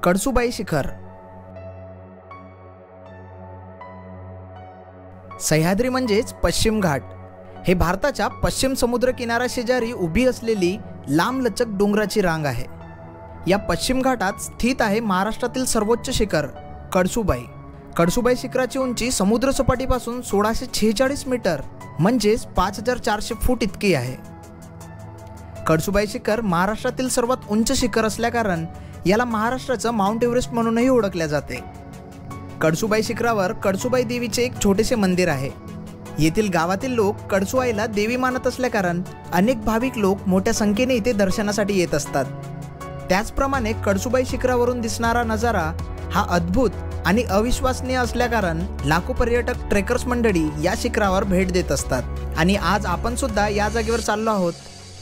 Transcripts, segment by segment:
कळसूबाई शिखर. सह्याद्री म्हणजेच पश्चिम घाट. हे भारताच्या पश्चिम समुद्र किनाऱ्याशेजारी उभी असलेली लांबलचक डोंगराची रांग आहे. या पश्चिम घाटात स्थित आहे महाराष्ट्रातील सर्वोच्च शिखर कळसूबाई. कळसूबाई शिखराची उंची समुद्र सपाटीपासून 1646 मीटर म्हणजेच 5400 फूट इतकी आहे. कळसूबाई शिखर महाराष्ट्रातील सर्वात उंच शिखर असल्याकारण याला महाराष्ट्राचं माउंट एव्हरेस्ट म्हणूनही ओळखले जाते. कळसूबाई शिखरावर कळसूबाई देवीचे एक छोटेसे मंदिर आहे. येथील गावातील लोक कळसूबाईला देवी मानत असल्याकारण अनेक भाविक लोक मोठ्या संख्येने इथे दर्शनासाठी येत असतात. त्याचप्रमाणे कळसूबाई शिखरावरून दिसणारा नजारा हा अद्भुत आणि अविश्वसनीय असल्याकारण लाखो पर्यटक ट्रेकर्स मंडळी या शिखरावर भेट देत असतात. आणि आज आपण सुद्धा या जागेवर चाललो आहोत,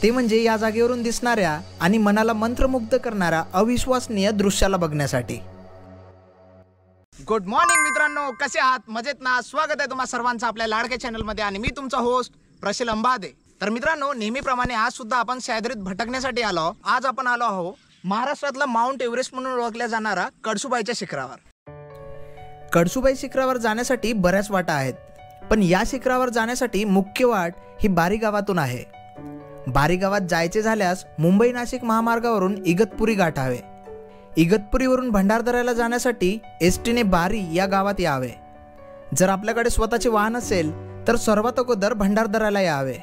ते म्हणजे या जागेवरून दिसणाऱ्या आणि मनाला मंत्रमुग्ध करणाऱ्या अविश्वसनीय दृश्याला बघण्यासाठी. गुड मॉर्निंग मित्रांनो, कसे आहात? मजेत ना? स्वागत आहे तुम्हा सर्वांचं आपल्या लाडक्या चॅनलमध्ये आणि मी तुमचा होस्ट प्रशील अंबादे. तर मित्रांनो, नेहमीप्रमाणे आज सुद्धा आपण सह्याद्रीत भटकण्यासाठी आलो आहोत. आज आपण आलो आहोत महाराष्ट्रातला माउंट एव्हरेस्ट म्हणून ओळखल्या जाणारा कळसूबाईच्या शिखरावर. कळसूबाई शिखरावर जाण्यासाठी बऱ्याच वाटा आहेत, पण या शिखरावर जाण्यासाठी मुख्य वाट ही बारी गावातून आहे. बारी गावात जायचे झाल्यास मुंबई नाशिक महामार्गावरून इगतपुरी गाठावे. इगतपुरीवरून भंडारदऱ्याला जाण्यासाठी एसटीने बारी या गावात यावे. जर आपल्याकडे स्वतःचे वाहन असेल तर सर्वात अगोदर भंडारदऱ्याला यावे.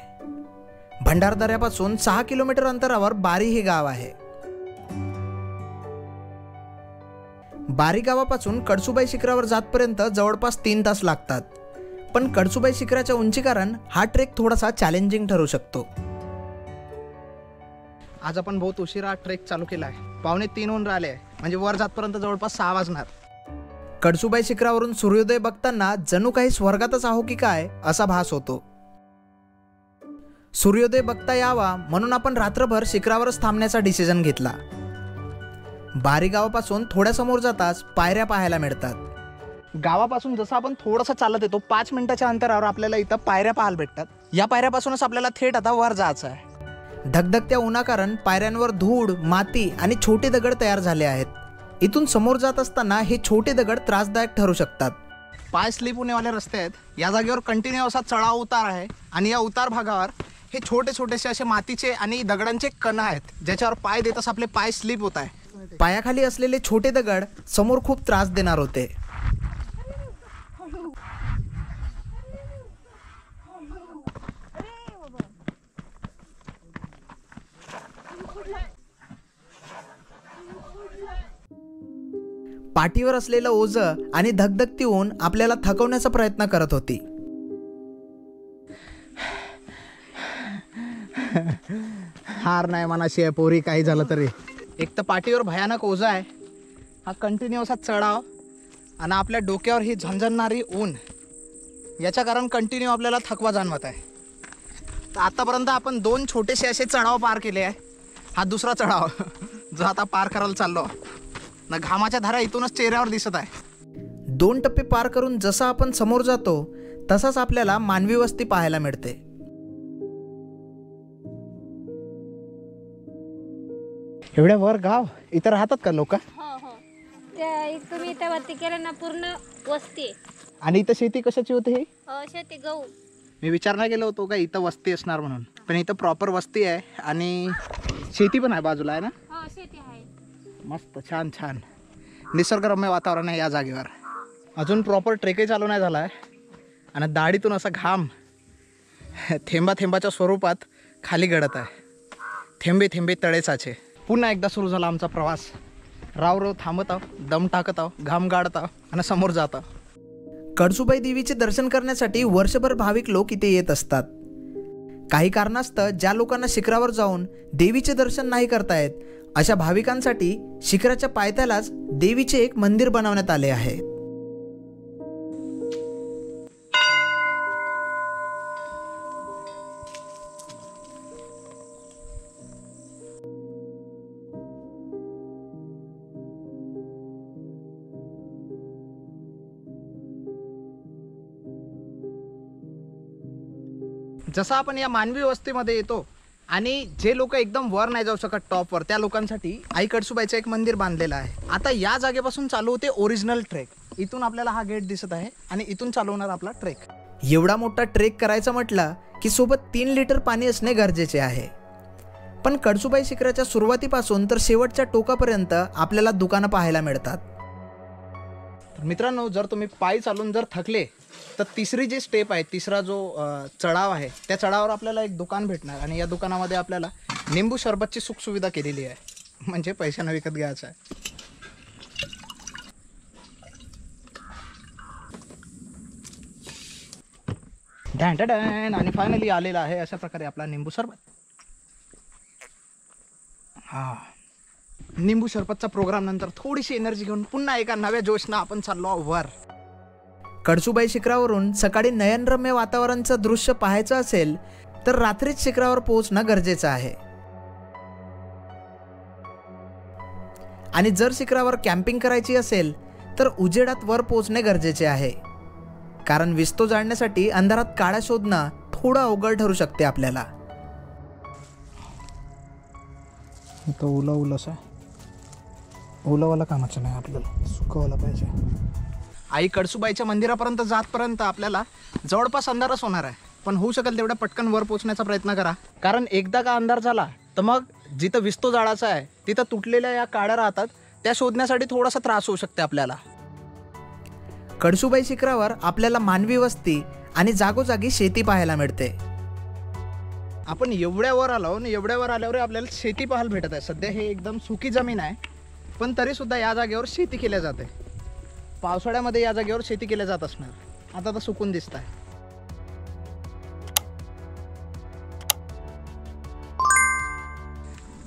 भंडारदऱ्यापासून 6 किलोमीटर अंतरावर बारी हे गाव आहे. बारी गावापासून कळसूबाई शिखरावर जातपर्यंत जवळपास 3 तास लागतात. पण कळसूबाई शिखराच्या उंचीकारण हा ट्रेक थोडासा चॅलेंजिंग ठरू शकतो. आज आपण बहुत उशिरा ट्रेक चालू केला आहे. 2:45 होऊन राहिले आहे, म्हणजे वर जातपर्यंत जवळपास 6 वाजणार. कळसूबाई शिखरावरून सूर्योदय बघताना जणू काही स्वर्गातच आहो की काय असा भास होतो. सूर्योदय बघता यावा म्हणून आपण रात्रभर शिखरावरच थांबण्याचा डिसिजन घेतला. बारी गावापासून थोड्या समोर जाताच पायऱ्या पाहायला मिळतात. गावापासून जसं आपण थोडंसं चालत येतो 5 मिनिटाच्या अंतरावर आपल्याला इथं पायऱ्या पाहायला भेटतात. या पायऱ्यापासूनच आपल्याला थेट आता वर जायचं आहे. धगधगत्या उन्हाकारण पायऱ्यांवर धूळ, माती आणि छोटे दगड तयार झाले आहेत. इथून समोर जात असताना हे छोटे दगड त्रासदायक ठरू शकतात. पाय स्लिप होण्यावाले रस्ते आहेत. या जागेवर कंटिन्यू असा चढाव उतार आहे आणि या उतार भागावर हे छोटे छोटेसे असे मातीचे आणि दगडांचे कण आहेत, ज्याच्यावर पाय देताच आपले पाय स्लिप होत आहे. पायाखाली असलेले छोटे दगड समोर खूप त्रास देणार होते. पाठीवर असलेलं ओझं आणि धगधगती ऊन आपल्याला थकवण्याचा प्रयत्न करत होती. हार नाही मनाशी आहे पोरी, काही झालं तरी. एक तर पाठीवर भयानक ओझं आहे, हा कंटिन्यू असा चढाव आणि आपल्या डोक्यावर ही झंझणणारी ऊन, याच्या कारण कंटिन्यू आपल्याला थकवा जाणवत आहे. तर आतापर्यंत आपण 2 छोटेसे असे चढाव पार केले आहे. हा दुसरा चढाव जो आता पार करायला चाललो ना. घामाच्या धारा इथूनच चेहऱ्यावर दिसत आहे. 2 टप्पे पार करून जसा आपण समोर जातो तसाच आपल्याला मानवी वस्ती पाहायला मिळते. एवढ्या वर गाव, इथं राहतात का लोक? तुम्ही इथं वरती केलं ना पूर्ण वस्ती. आणि इथं शेती कशाची होती? ही शेती गहू. मी विचार नाही केला होतो का इथं वस्ती असणार म्हणून, पण इथं प्रॉपर वस्ती आहे आणि शेती पण आहे बाजूला, आहे ना? शेती आहे. मस्त, छान छान निसर्गरम्य वातावरण आहे या जागेवर. अजून प्रॉपर ट्रेकही चालू नाही झाला आहे आणि दाढीतून असा घाम थेंबा थेंबाच्या स्वरूपात खाली गळत आहे. थेंबे थेंबे तळे साचे. पुन्हा एकदा सुरू झाला आमचा प्रवास. राव थांबत आहो, दम टाकत आहो, घाम गाडत आहो आणि समोर जात आहो. कळसूबाई देवीचे दर्शन करण्यासाठी वर्षभर भाविक लोक इथे येत असतात. काही कारणास्तव ज्या लोकांना शिखरावर जाऊन देवीचे दर्शन नाही करता येत अशा भाविकांसाठी शिखराच्या पायथ्यालाच देवीचे एक मंदिर बनवण्यात आले आहे. जसं आपण या मानवी वस्तीमध्ये येतो आणि जे लोक एकदम वर नाही जाऊ शकत टॉपवर, त्या लोकांसाठी आई कळसुबाईचं एक मंदिर बांधलेलं आहे. आता या जागेपासून चालू होते ओरिजिनल ट्रेक. इथून आपल्याला हा गेट दिसत आहे आणि इथून चालू होणार आपला ट्रेक. एवढा मोठा ट्रेक करायचा म्हटलं की सोबत 3 लिटर पाणी असणे गरजेचे आहे. पण कळसुबाई शिखराच्या सुरुवातीपासून तर शेवटच्या टोकापर्यंत आपल्याला दुकानं पाहायला मिळतात. मित्रांनो, जर तुम्ही पायी चालून जर थकले तर तिसरी जी स्टेप आहे, तिसरा जो चढाव आहे, त्या चढावावर आपल्याला एक दुकान भेटणार आणि या दुकानामध्ये आपल्याला निंबू सरबतची सुखसुविधा केलेली आहे, म्हणजे पैशानं विकत घ्यायचं आहे. डॅन आणि फायनली आलेला आहे अशा प्रकारे आपला निंबू सरबत. हा, निंबू सरबतचा प्रोग्राम नंतर थोडीशी एनर्जी घेऊन पुन्हा एका नव्या जोशनं आपण चाललो वर. कळसुबाई शिखरावरून सकाळी नयनरम्य वातावरणाचं दृश्य पाहायचं असेल तर रात्रीच शिखरावर पोहोचणं गरजेचं आहे. आणि जर शिखरावर कॅम्पिंग करायची असेल तर उजेडात वर पोहोचणे गरजेचे आहे, कारण विस्तो जाळण्यासाठी अंधारात काळा शोधणं थोडं अवघड ठरू शकते आपल्याला. तो ओलाच आहे, ओलावाला कामाचं नाही, आपल्याला सुकवायला पाहिजे. आई कळसुबाईच्या मंदिरापर्यंत जातपर्यंत आपल्याला जवळपास अंधारच होणार आहे, पण होऊ शकेल तेवढ्या पटकन वर पोहोचण्याचा प्रयत्न करा, कारण एकदा का अंधार झाला तर मग जिथं विस्तो जाळाचा आहे तिथं तुटलेल्या या काड्या राहतात, त्या शोधण्यासाठी थोडासा त्रास होऊ शकते आपल्याला. कळसुबाई शिखरावर आपल्याला मानवी वस्ती आणि जागोजागी शेती पाहायला मिळते. आपण एवढ्यावर आलो आणि एवढ्यावर आल्यावर आपल्याला शेती पाहायला भेटत आहे. सध्या हे एकदम सुकी जमीन आहे, पण तरीसुद्धा या जागेवर शेती केल्या जाते. पावसाळ्यामध्ये या जागेवर शेती केल्या जात असणार, आता तर सुकून दिसत आहे.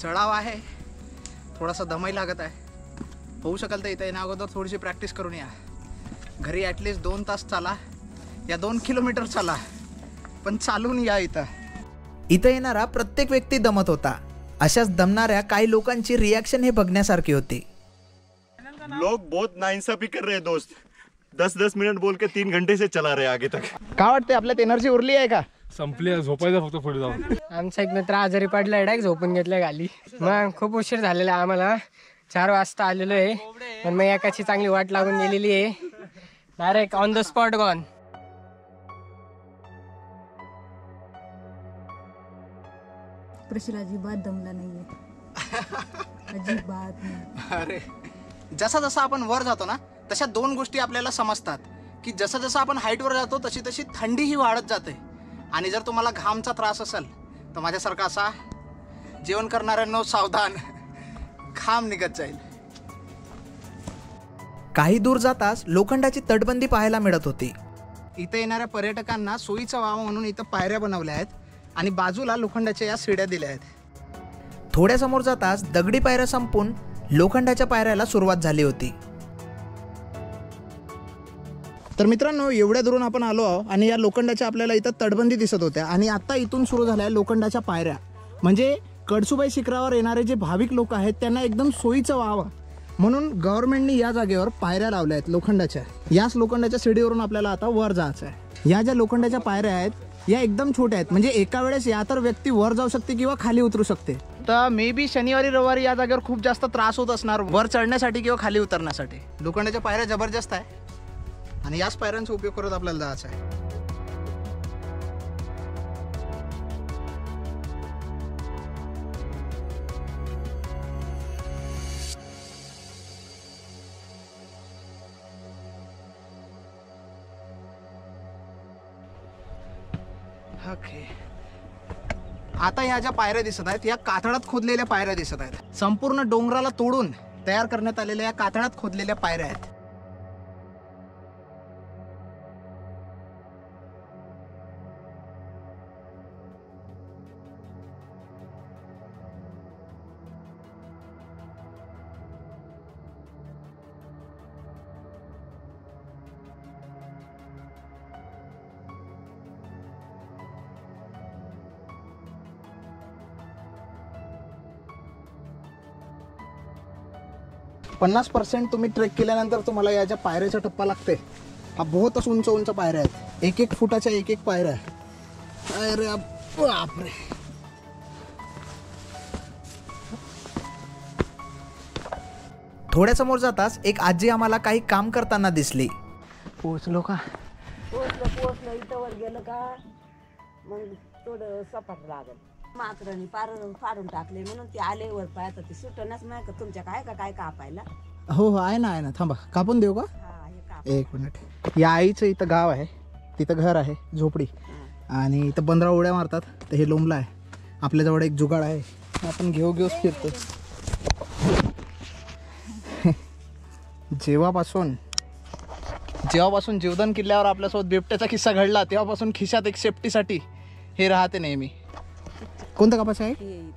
चढाव आहे, थोडासा दमही लागत आहे. होऊ शकेल तर इथं येण्या अगोदर थोडीशी प्रॅक्टिस करून या. घरी ॲटलिस्ट 2 तास चाला या 2 किलोमीटर चाला, पण चालून या. इथं येणारा प्रत्येक व्यक्ती दमत होता. अशाच दमणाऱ्या काही लोकांची रिॲक्शन हे बघण्यासारखी होती. लोग बहुत नाइंसाफी कर रहे हैं दोस्त. 10-10 मिनट बोल के 3 घंटे से चला रहे आगे तक. काय वाटते, आपल्यात एनर्जी उरली आहे का? संपली, झोपायचं फक्त पुढे जाऊन. आमचा एक मित्र आजारी पडला, डायरेक्ट झोपून घेतलं गाली. मग खूप उशीर झालेला आहे, आम्हाला 4 वाजता आलेलो आहे, पण मग एकाची चांगली वाट लागून गेलेली आहे. Direct on the spot gone. प्रशिर अजिबात दमला नाहीये, अजिबात नाही. अरे, जसा जसा आपण वर जातो ना तशा 2 गोष्टी आपल्याला समजतात, की जसं जसं आपण हाईटवर जातो तशी तशी थंडीही वाढत जाते. आणि जर तुम्हाला घामचा त्रास असेल तर माझ्यासारखा असा जेवण करणाऱ्यांनो सावधान, घाम निघत जाईल. काही दूर जाताच लोखंडाची तटबंदी पाहायला मिळत होती. इथे येणाऱ्या पर्यटकांना सोयीचा व्हावा म्हणून इथं पायऱ्या बनवल्या आहेत आणि बाजूला लोखंडाच्या या शिड्या दिल्या आहेत. थोड्या समोर जाताच दगडी पायऱ्या संपून लोखंडाच्या पायऱ्याला सुरुवात झाली होती. तर मित्रांनो, एवढ्या दुरून आपण आलो आहोत आणि या लोखंडाच्या आपल्याला इथं तटबंदी दिसत होत्या आणि आता इथून सुरू झाल्या लोखंडाच्या पायऱ्या. म्हणजे कळसुबाई शिखरावर येणारे जे भाविक लोक आहेत त्यांना एकदम सोयीचं व्हावं म्हणून गव्हर्नमेंटने या जागेवर पायऱ्या लावल्या आहेत लोखंडाच्या. याच लोखंडाच्या शिडीवरून आपल्याला आता वर जायचं आहे. या ज्या लोखंडाच्या पायऱ्या आहेत या एकदम छोट्या आहेत, म्हणजे एका वेळेस या तर व्यक्ती वर जाऊ शकते किंवा खाली उतरू शकते. तर मे बी शनिवारी रविवारी या जागेवर खूप जास्त त्रास होत असणार वर चढण्यासाठी किंवा खाली उतरण्यासाठी. लोखंडाच्या पायऱ्या जबरदस्त आहे आणि याच पायऱ्यांचा उपयोग करत आपल्याला जायचं आहे. ओके, आता ह्या ज्या पायऱ्या दिसत आहेत या कातळात खोदलेल्या पायऱ्या दिसत आहेत. संपूर्ण डोंगराला तोडून तयार करण्यात आलेल्या या कातळात खोदलेल्या पायऱ्या आहेत. पन्नास 50% तुम्ही ट्रेक केल्यानंतर तुम्हाला या ज्या पायऱ्याचा टप्पा लागते हा बहुतच उंच उंच पायऱ्या आहेत. 1-1 फुटाच्या 1-1 पायऱ्या. अरे बापरे, थोड्या समोर जाताच एक आजी आम्हाला काही काम करताना दिसली. पोचलो का? पोचलं इथं वर गेलं का मग थोडं सपाट लागल. मात्राने फाडून टाकले म्हणून ते आले वर पाहता ते सुटणच नाही का तुमच्या काय कापायला. हो आहे ना थांबा कापून देऊ का? हा हे काप. एक मिनिट. या आईचं इथं गाव आहे, तिथं घर आहे झोपडी आणि इथं 15 उड्या मारतात. तर हे लोंबला आहे. आपल्याजवळ एक जुगाड आहे, आपण घेऊच फिरतो. जेव्हापासून जीवदान किल्ल्यावर आपल्यासोबत बिबट्याचा किस्सा घडला तेव्हापासून खिशात एक सेफ्टीसाठी हे राहते नेहमी. कोणतं कापाचं आहे? हे इथं.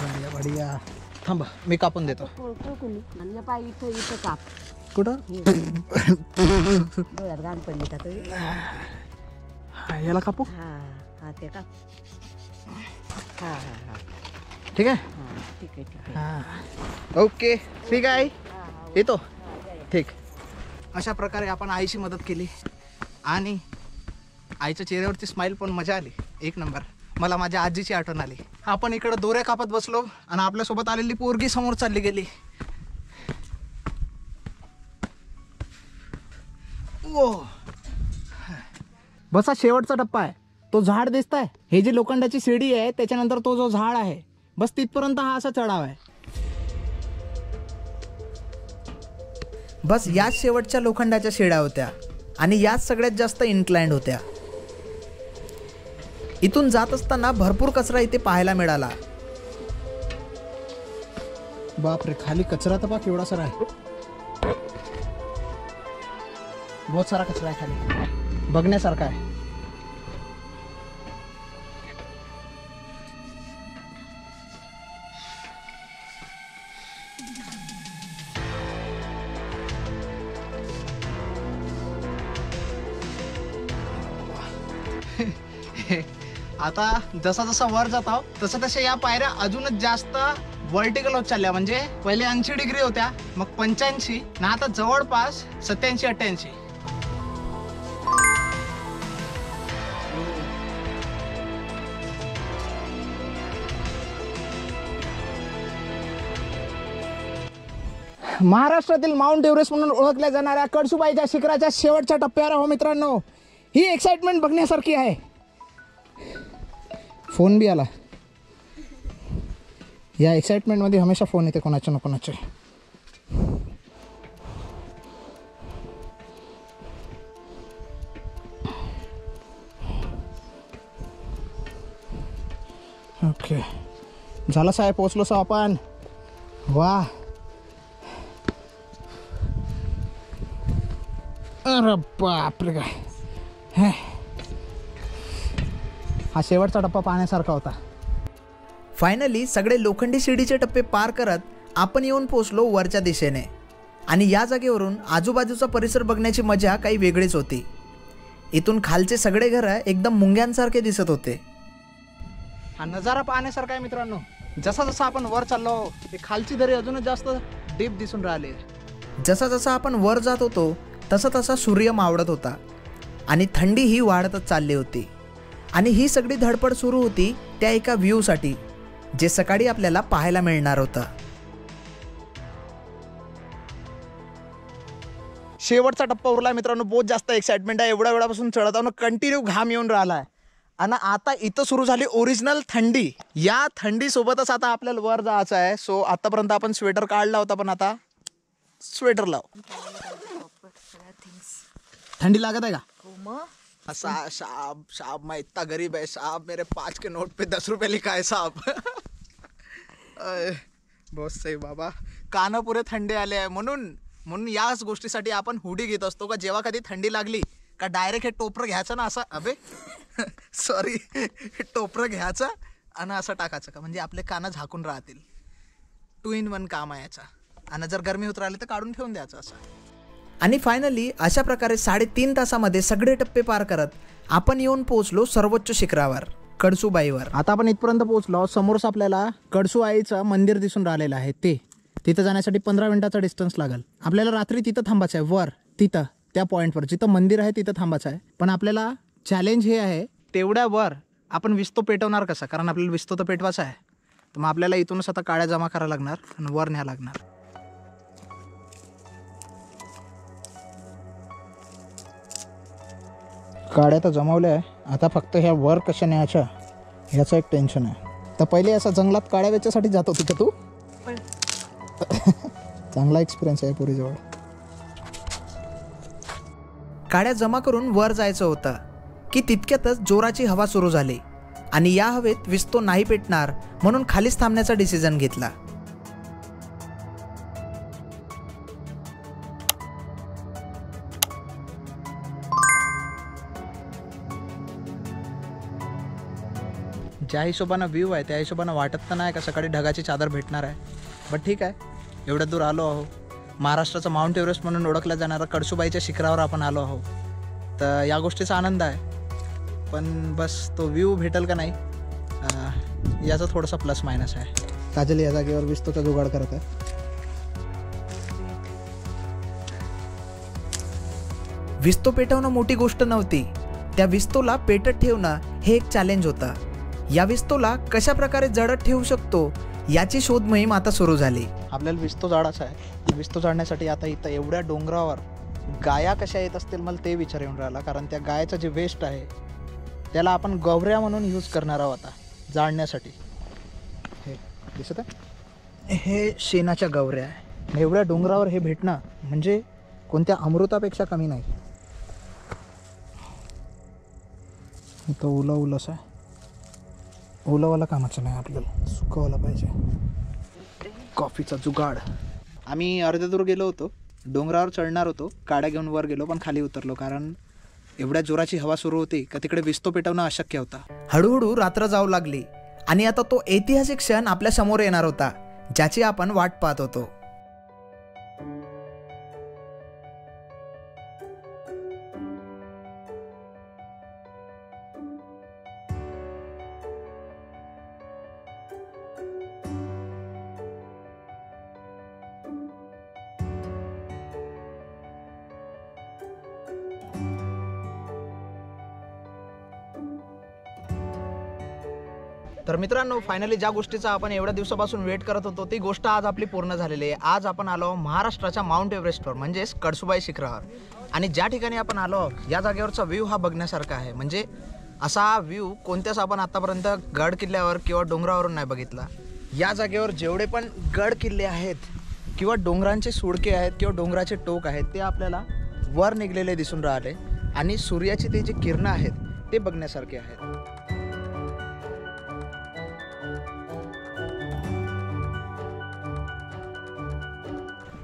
बढिया बढिया. थांबा मी कापून देतो. आणि पाय इथं काप. कुठं? डोळ्यात घाण पडली का तरी. याला कापू? हा ते काप. हा ठीक आहे. ठीक आहे. हां ओके ठीक आहे. येतो. ठीक. अशा प्रकारे आपण आईची मदत केली आणि आईच्या चेहऱ्यावरची स्माईल पण मजा आली. एक नंबर. मला माझ्या आजीची आठवण आली. आपण इकडं दोऱ्या कापत बसलो आणि आपल्यासोबत आलेली पोरगी समोर चालली गेली. बसा शेवटचा टप्पा आहे. तो झाड दिसताय, हे जी लोखंडाची शिडी आहे त्याच्यानंतर तो जो झाड आहे बस तिथपर्यंत हा असा चढाव आहे. बस याच शेवटच्या लोखंडाच्या शिड्या होत्या आणि याच सगळ्यात जास्त इन्क्लाइंड होत्या. इथून जात असताना भरपूर कचरा इथे पाहायला मिळाला. बापरे, खाली कचरा तर पहा केवढा सारा आहे. बहुत सारा कचरा आहे खाली, बघण्यासारखा आहे. आता जसा जसा वर जात आहोत तसं तशा या पायऱ्या अजूनच जास्त व्हर्टिकल होत चालल्या. म्हणजे पहिले 80 डिग्री होत्या, मग 85 ना आता जवळपास 87-88. महाराष्ट्रातील माउंट एव्हरेस्ट म्हणून ओळखल्या जाणाऱ्या कळसुबाईच्या शिखराच्या शेवटच्या टप्प्यावर आहो मित्रांनो. ही एक्साइटमेंट बघण्यासारखी आहे. फोन भी आला. या एक्साइटमेंटमध्ये हमेशा फोन येते कोणाचे ना कोणाचे. ओके झालं साहेब, पोचलो सो आपण. वा अरे बापरे काय. हा शेवटचा टप्पा पाहण्यासारखा होता. फायनली सगळे लोखंडी शिडीचे टप्पे पार करत आपण येऊन पोचलो वरच्या दिशेने. आणि या जागेवरून आजूबाजूचा परिसर बघण्याची मजा काही वेगळीच होती. इथून खालचे सगळे घरं एकदम मुंग्यांसारखे दिसत होते. हा नजारा पाहण्यासारखा आहे मित्रांनो. जसा जसा आपण वर चाललो ते खालची दरी अजूनच जास्त डीप दिसून राहिले. जसा जसा आपण वर जात होतो तसा तसा सूर्य मावळत होता आणि थंडी ही वाढतच चालली होती. आणि ही सगळी धडपड सुरू होती त्या एका व्ह्यूसाठी जे सकाळी आपल्याला पाहायला मिळणार होतं. शेवटचा टप्पा उरला मित्रांनो. बहुत जास्त एक्साइटमेंट आहे. एवढ्या वेळापासून चढत आहो, कंटिन्यू घाम येऊन राहिला आहे. आणि आता इथं सुरू झाली ओरिजिनल थंडी. या थंडीसोबतच आता आपल्याला वर जायचं आहे. सो आतापर्यंत आपण स्वेटर काढला होता, पण आता स्वेटर लाव. थंडी लागत आहे का? साहब साहब मैं इतना गरीब है साहब, मेरे 5 के नोट पे 10 रुपये लिखा है साहब. बहुत सही बाबा. कानं पुरे थंडे आले आहे. म्हणून याच गोष्टीसाठी आपण हुडी घेत असतो का जेव्हा कधी थंडी लागली का डायरेक्ट हे टोपरं घ्यायचं ना असं, अबे सॉरी, हे टोपरं घ्यायचं आणि असं टाकायचं का म्हणजे आपले कानं झाकून राहतील. 2 in 1 काम आहे याचा. आणि जर गरमी होत राहिली तर काढून ठेवून द्यायचं असं. आणि फायनली अशा प्रकारे 3.5 तासामध्ये सगळे टप्पे पार करत आपण येऊन पोहोचलो सर्वोच्च शिखरावर, कळसुबाईवर. आता आपण इथपर्यंत पोहोचलो. समोरच आपल्याला कळसुबाईचं मंदिर दिसून राहिलेलं आहे. तिथं जाण्यासाठी 15 मिनिटाचा डिस्टन्स लागेल. आपल्याला रात्री तिथं थांबायचं आहे, वर तिथं त्या पॉईंटवर जिथं मंदिर आहे तिथं थांबायचं आहे. पण आपल्याला चॅलेंज हे आहे तेवढ्या वर आपण विस्तो पेटवणार कसा, कारण आपल्याला विस्तो तर पेटवायचा आहे. तर मग आपल्याला इथूनच आता काड्या जमा करायला लागणार आणि वर न्यायला लागणार. काड्या तर जमवल्या आहे, आता फक्त ह्या वर कशा न्यायच्या ह्याचं एक टेन्शन आहे. तर पहिले असं जंगलात काड्या वेचायसाठी जात होती का तू? चांगला एक्सपिरियन्स आहे पुरीजवळ. काड्या जमा करून वर जायचं होतं की तितक्यातच जोराची हवा सुरू झाली आणि या हवेत विस्तो नाही पेटणार म्हणून खालीच थांबण्याचा डिसिजन घेतला. ज्या हिशोबानं व्ह्यू आहे त्या हिशोबानं वाटत तर नाही का सकाळी ढगाची चादर भेटणार आहे. बट ठीक आहे, एवढ्या दूर आलो आहो. महाराष्ट्राचं माउंट एव्हरेस्ट म्हणून ओळखलं जाणारं कळसूबाईच्या शिखरावर आपण आलो आहो. तर या गोष्टीचा आनंद आहे. पण बस तो व्ह्यू भेटेल का नाही याचा थोडासा प्लस मायनस आहे. काजल या जागेवर विस्तोचा जुगाड करत आहे. विस्तो पेटवणं मोठी गोष्ट नव्हती, त्या विस्तोला पेटत ठेवणं हे एक चॅलेंज होतं. या विस्तोला कशा प्रकारे जळत ठेवू शकतो याची शोध मोहीम आता सुरू झाली. आपल्याला विस्तो जाळाचा आहे. विस्तो जाळण्यासाठी आता इथं एवढ्या डोंगरावर गाया कशा येत असतील मला ते विचार येऊन राहिला. कारण त्या गायाचं जे वेस्ट आहे त्याला आपण गवऱ्या म्हणून यूज करणार आहोत आता जाळण्यासाठी. हे दिसत आहे, हे शेणाच्या गवऱ्या आहे. एवढ्या डोंगरावर हे भेटणं म्हणजे कोणत्या अमृतापेक्षा कमी नाही. इथं ओला ओलस आहे. ओलावाला कामाचं नाही, आपल्याला सुकवायला पाहिजे. कॉफीचा जुगाड. आम्ही अर्ध्या दूर गेलो होतो, डोंगरावर चढणार होतो, काड्या घेऊन वर गेलो पण खाली उतरलो कारण एवढ्या जोराची हवा सुरू होती का तिकडे विस्तो पेटवणं अशक्य होता. हळूहळू रात्र जाऊ लागली आणि आता तो ऐतिहासिक क्षण आपल्या समोर येणार होता ज्याची आपण वाट पाहत होतो. तर मित्रांनो, फायनली ज्या गोष्टीचा आपण एवढ्या दिवसापासून वेट करत होतो ती गोष्ट आज आपली पूर्ण झालेली आहे. आज आपण आलो महाराष्ट्राच्या माउंट एव्हरेस्टवर म्हणजेच कळसूबाई शिखरावर. आणि ज्या ठिकाणी आपण आलो या जागेवरचा व्ह्यू हा बघण्यासारखा आहे. म्हणजे असा व्ह्यू कोणत्याच आपण आतापर्यंत गड किल्ल्यावर किंवा डोंगरावरून नाही बघितला. या जागेवर जेवढे पण गड किल्ले आहेत किंवा डोंगरांचे सुडके आहेत किंवा डोंगराचे टोक आहेत ते आपल्याला वर निघलेले दिसून राहिले आणि सूर्याची ते जे किरणं आहेत ते बघण्यासारखे आहेत.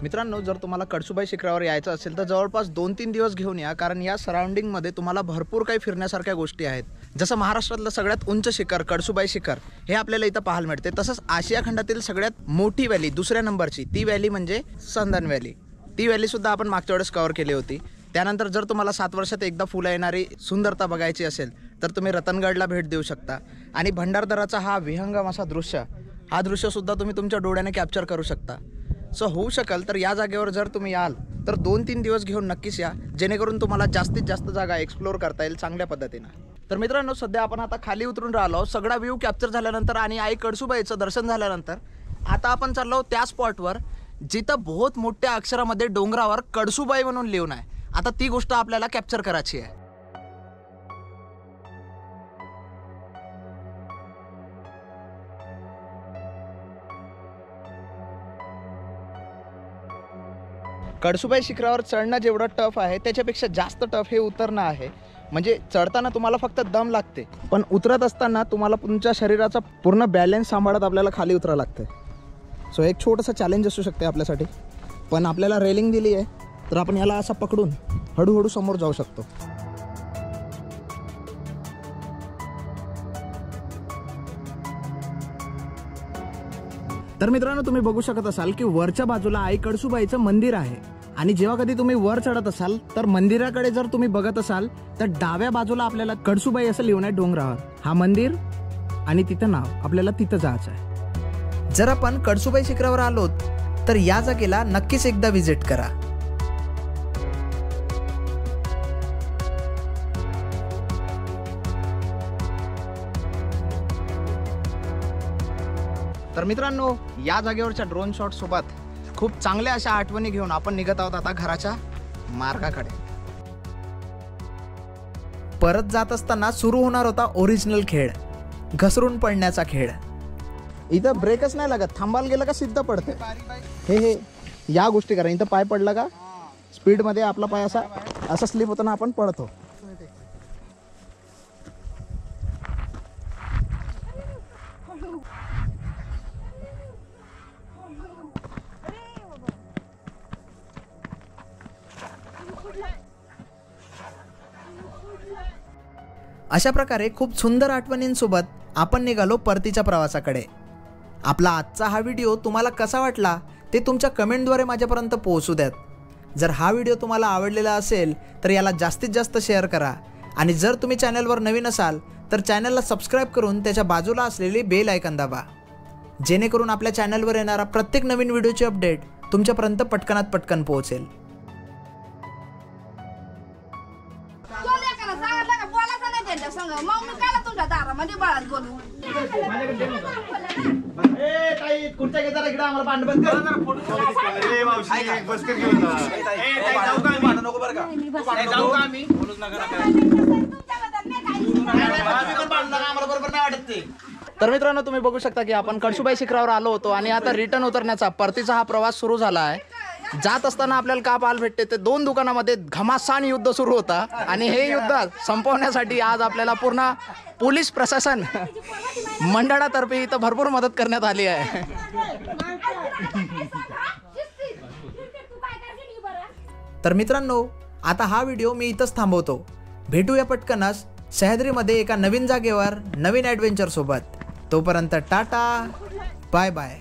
मित्रांनो, जर तुम्हाला कळसूबाई शिखरावर यायचं असेल तर जवळपास 2-3 दिवस घेऊन या, कारण या सराउंडिंगमध्ये तुम्हाला भरपूर काही फिरण्यासारख्या गोष्टी आहेत. जसं महाराष्ट्रातलं सगळ्यात उंच शिखर कळसूबाई शिखर हे आपल्याला इथं पाहायला मिळते. तसंच आशिया खंडातील सगळ्यात मोठी व्हॅली दुसऱ्या नंबरची ती व्हॅली म्हणजे संदन व्हॅली. ती व्हॅलीसुद्धा आपण मागच्या वेळेस कव्हर केली होती. त्यानंतर जर तुम्हाला 7 वर्षात एकदा फुलं येणारी सुंदरता बघायची असेल तर तुम्ही रतनगडला भेट देऊ शकता. आणि भंडारदराचा हा विहंगम असा हा दृश्यसुद्धा तुम्ही तुमच्या डोळ्याने कॅप्चर करू शकता. सो होऊ शकेल तर या जागेवर जर तुम्ही याल तर 2-3 दिवस घेऊन नक्कीच या, जेणेकरून तुम्हाला जास्तीत जास्त जागा एक्सप्लोअर करता येईल चांगल्या पद्धतीनं. तर मित्रांनो, सध्या आपण आता खाली उतरून राहिलो. सगळा व्ह्यू कॅप्चर झाल्यानंतर आणि आई कळसूबाईचं दर्शन झाल्यानंतर आता आपण चाललो त्या स्पॉटवर जिथं बहुत मोठ्या अक्षरामध्ये डोंगरावर कळसूबाई म्हणून लिहून आहे. आता ती गोष्ट आपल्याला कॅप्चर करायची आहे. कळसूबाई शिखरावर चढणं जेवढं टफ आहे त्याच्यापेक्षा जास्त टफ हे उतरणं आहे. म्हणजे चढताना तुम्हाला फक्त दम लागते, पण उतरत असताना तुम्हाला तुमच्या शरीराचा पूर्ण बॅलन्स सांभाळत आपल्याला खाली उतरावं लागतं. सो एक छोटंसं चॅलेंज असू शकते आपल्यासाठी. पण आपल्याला रेलिंग दिली आहे तर आपण याला असं पकडून हळूहळू समोर जाऊ शकतो. तर मित्रांनो, तुम्ही बघू शकत असाल की वरच्या बाजूला आई कळसूबाईचं मंदिर आहे. आणि जेव्हा कधी तुम्ही वर चढत असाल तर मंदिराकडे जर तुम्ही बघत असाल तर डाव्या बाजूला आपल्याला कळसूबाई असं लिहून आहे डोंगरावर. हा मंदिर आणि तिथं नाव, आपल्याला तिथं जायचं आहे. जर आपण कळसूबाई शिखरावर आलोत तर या जागेला नक्कीच एकदा व्हिजिट करा. तर मित्रांनो, या जागेवरच्या ड्रोन शॉट सोबत खूप चांगल्या अशा आठवणी घेऊन आपण निघत आहोत आता घराच्या मार्गाकडे. परत जात असताना सुरू होणार होता ओरिजिनल खेळ, घसरून पडण्याचा खेळ. इथं ब्रेकच नाही लागत, थांबायला गेलं का सिद्ध पडते. हे या गोष्टी करा. इथं पाय पडला का स्पीडमध्ये आपला पाय असा स्लिप होताना आपण पडतो. अशा प्रकारे खूप सुंदर आठवणींसोबत आपण निघालो परतीच्या प्रवासाकडे. आपला आजचा हा व्हिडिओ तुम्हाला कसा वाटला ते तुमच्या कमेंटद्वारे माझ्यापर्यंत पोहोचू द्यात. जर हा व्हिडिओ तुम्हाला आवडलेला असेल तर याला जास्तीत जास्त शेअर करा आणि जर तुम्ही चॅनलवर नवीन असाल तर चॅनलला सबस्क्राईब करून त्याच्या बाजूला असलेली बेल आयकॉन दाबा, जेणेकरून आपल्या चॅनलवर येणारा प्रत्येक नवीन व्हिडिओची अपडेट तुमच्यापर्यंत पटकनात पटकन पोहोचेल. तर मित्रांनो, तुम्ही बघू शकता की आपण कळसुबाई शिखरावर आलो होतो आणि आता रिटर्न उतरण्याचा परतीचा हा प्रवास सुरू झाला आहे. जात असताना आपल्याला का पाहायला भेटते ते 2 दुकानामध्ये घमासान युद्ध सुरू होता आणि हे युद्ध संपवण्यासाठी आज आपल्याला पूर्ण पोलीस प्रशासन मंडळातर्फे इथं भरपूर मदत करण्यात आली आहे. तर मित्रांनो, आता हा व्हिडिओ मी इथंच थांबवतो. भेटूया पटकनच सह्याद्रीमध्ये एका नवीन जागेवर नवीन ॲडव्हेंचर सोबत. तोपर्यंत टाटा, बाय बाय.